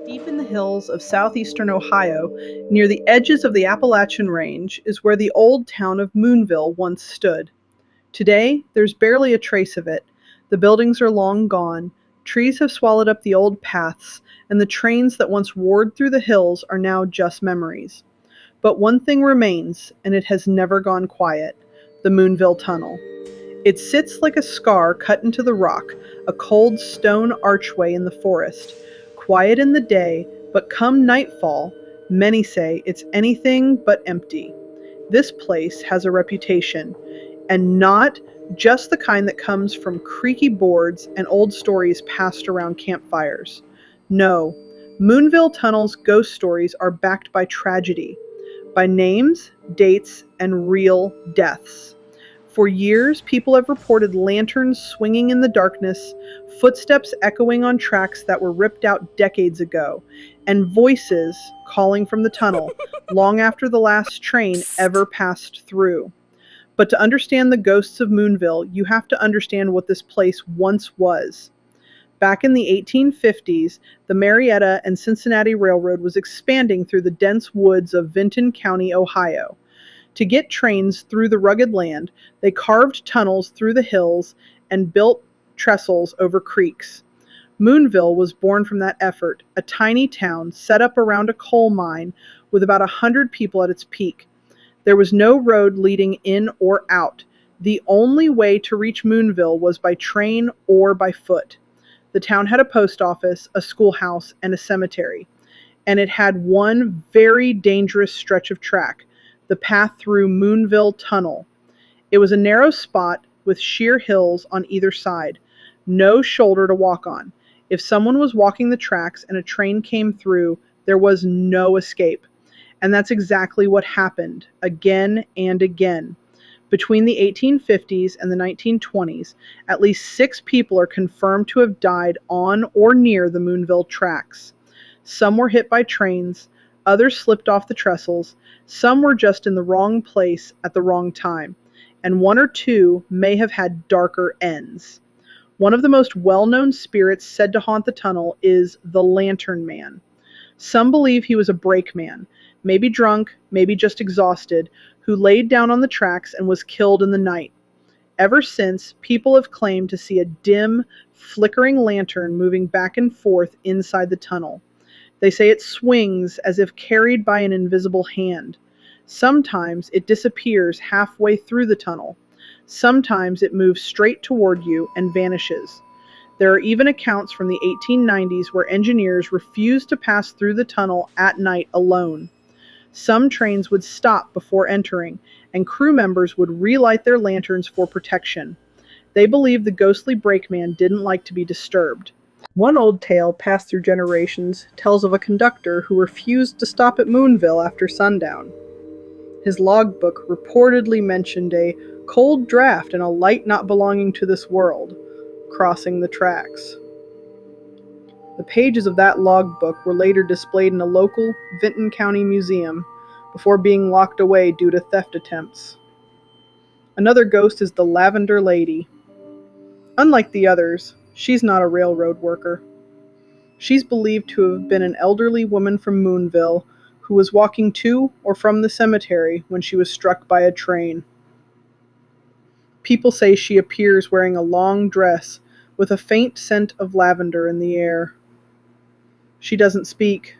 Deep in the hills of southeastern Ohio, near the edges of the Appalachian Range, is where the old town of Moonville once stood. Today, there's barely a trace of it. The buildings are long gone, trees have swallowed up the old paths, and the trains that once roared through the hills are now just memories. But one thing remains, and it has never gone quiet: the Moonville Tunnel. It sits like a scar cut into the rock, a cold stone archway in the forest, quiet in the day, but come nightfall, many say it's anything but empty. This place has a reputation, and not just the kind that comes from creaky boards and old stories passed around campfires. No, Moonville Tunnel's ghost stories are backed by tragedy, by names, dates, and real deaths. For years, people have reported lanterns swinging in the darkness, footsteps echoing on tracks that were ripped out decades ago, and voices calling from the tunnel long after the last train ever passed through. But to understand the ghosts of Moonville, you have to understand what this place once was. Back in the 1850s, the Marietta and Cincinnati Railroad was expanding through the dense woods of Vinton County, Ohio. To get trains through the rugged land, they carved tunnels through the hills and built trestles over creeks. Moonville was born from that effort, a tiny town set up around a coal mine with about 100 people at its peak. There was no road leading in or out. The only way to reach Moonville was by train or by foot. The town had a post office, a schoolhouse, and a cemetery. And it had one very dangerous stretch of track: the path through Moonville Tunnel. It was a narrow spot with sheer hills on either side, no shoulder to walk on. If someone was walking the tracks and a train came through, there was no escape. And that's exactly what happened, again and again. Between the 1850s and the 1920s, at least 6 people are confirmed to have died on or near the Moonville tracks. Some were hit by trains, others slipped off the trestles, some were just in the wrong place at the wrong time, and 1 or 2 may have had darker ends. One of the most well-known spirits said to haunt the tunnel is the Lantern Man. Some believe he was a brakeman, maybe drunk, maybe just exhausted, who laid down on the tracks and was killed in the night. Ever since, people have claimed to see a dim, flickering lantern moving back and forth inside the tunnel. They say it swings as if carried by an invisible hand. Sometimes it disappears halfway through the tunnel. Sometimes it moves straight toward you and vanishes. There are even accounts from the 1890s where engineers refused to pass through the tunnel at night alone. Some trains would stop before entering, and crew members would relight their lanterns for protection. They believed the ghostly brakeman didn't like to be disturbed. One old tale passed through generations tells of a conductor who refused to stop at Moonville after sundown. His logbook reportedly mentioned a cold draft and a light not belonging to this world crossing the tracks. The pages of that logbook were later displayed in a local Vinton County museum before being locked away due to theft attempts. Another ghost is the Lavender Lady. Unlike the others, she's not a railroad worker. She's believed to have been an elderly woman from Moonville who was walking to or from the cemetery when she was struck by a train. People say she appears wearing a long dress with a faint scent of lavender in the air. She doesn't speak.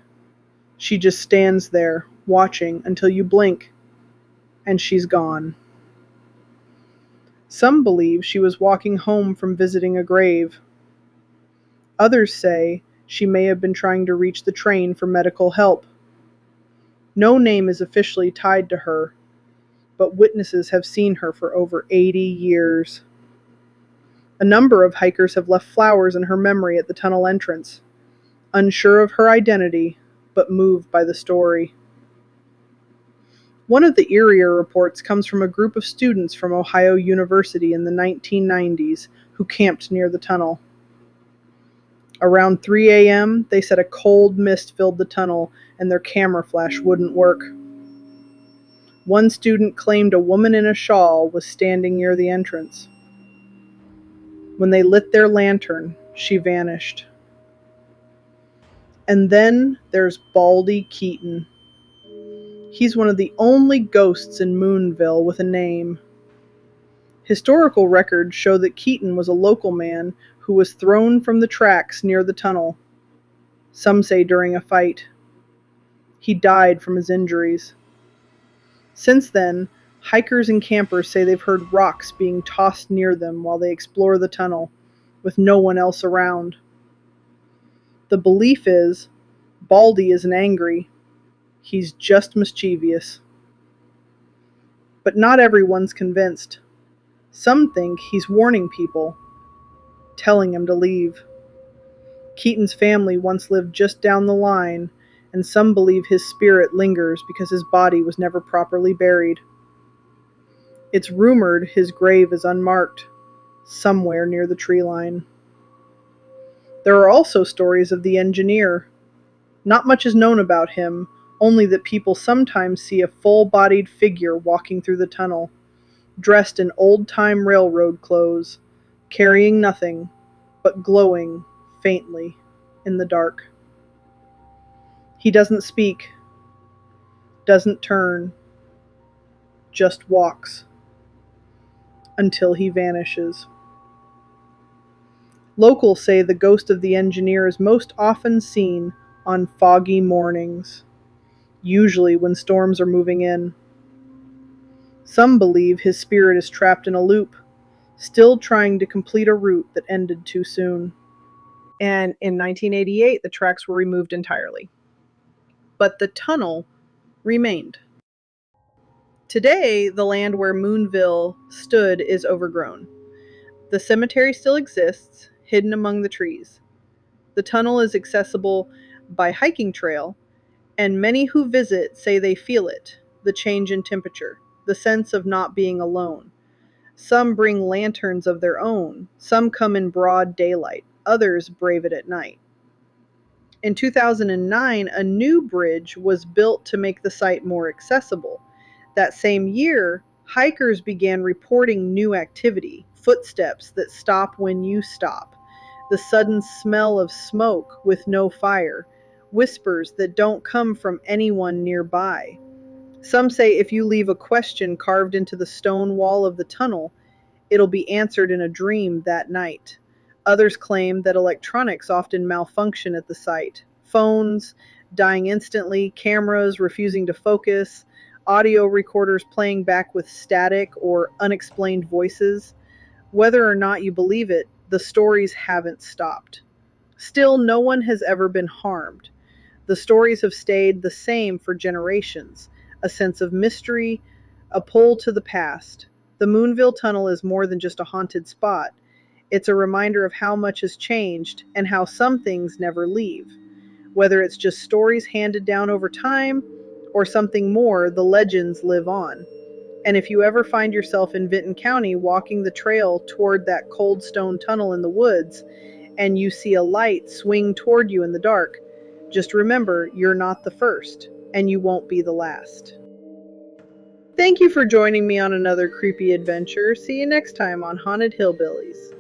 She just stands there, watching until you blink, and she's gone. Some believe she was walking home from visiting a grave. Others say she may have been trying to reach the train for medical help. No name is officially tied to her, but witnesses have seen her for over 80 years. A number of hikers have left flowers in her memory at the tunnel entrance, unsure of her identity, but moved by the story. One of the eerier reports comes from a group of students from Ohio University in the 1990s who camped near the tunnel. Around 3 a.m., they said a cold mist filled the tunnel and their camera flash wouldn't work. One student claimed a woman in a shawl was standing near the entrance. When they lit their lantern, she vanished. And then there's Baldy Keaton. He's one of the only ghosts in Moonville with a name. Historical records show that Keaton was a local man who was thrown from the tracks near the tunnel, some say during a fight. He died from his injuries. Since then, hikers and campers say they've heard rocks being tossed near them while they explore the tunnel, with no one else around. The belief is Baldy isn't angry, he's just mischievous. But not everyone's convinced. Some think he's warning people, telling them to leave. Keaton's family once lived just down the line, and some believe his spirit lingers because his body was never properly buried. It's rumored his grave is unmarked, somewhere near the tree line. There are also stories of the engineer. Not much is known about him, only that people sometimes see a full-bodied figure walking through the tunnel, dressed in old-time railroad clothes, carrying nothing, but glowing faintly in the dark. He doesn't speak, doesn't turn, just walks, until he vanishes. Locals say the ghost of the engineer is most often seen on foggy mornings, usually when storms are moving in. Some believe his spirit is trapped in a loop, still trying to complete a route that ended too soon. And in 1988, the tracks were removed entirely. But the tunnel remained. Today, the land where Moonville stood is overgrown. The cemetery still exists, hidden among the trees. The tunnel is accessible by hiking trail, and many who visit say they feel it, the change in temperature, the sense of not being alone. Some bring lanterns of their own, some come in broad daylight, others brave it at night. In 2009, a new bridge was built to make the site more accessible. That same year, hikers began reporting new activity, footsteps that stop when you stop, the sudden smell of smoke with no fire, whispers that don't come from anyone nearby. Some say if you leave a question carved into the stone wall of the tunnel, it'll be answered in a dream that night. Others claim that electronics often malfunction at the site. Phones dying instantly, cameras refusing to focus, audio recorders playing back with static or unexplained voices. Whether or not you believe it, the stories haven't stopped. Still, no one has ever been harmed. The stories have stayed the same for generations, a sense of mystery, a pull to the past. The Moonville Tunnel is more than just a haunted spot. It's a reminder of how much has changed and how some things never leave. Whether it's just stories handed down over time or something more, the legends live on. And if you ever find yourself in Vinton County walking the trail toward that cold stone tunnel in the woods and you see a light swing toward you in the dark, just remember you're not the first and you won't be the last. Thank you for joining me on another creepy adventure. See you next time on Haunted Hillbillies.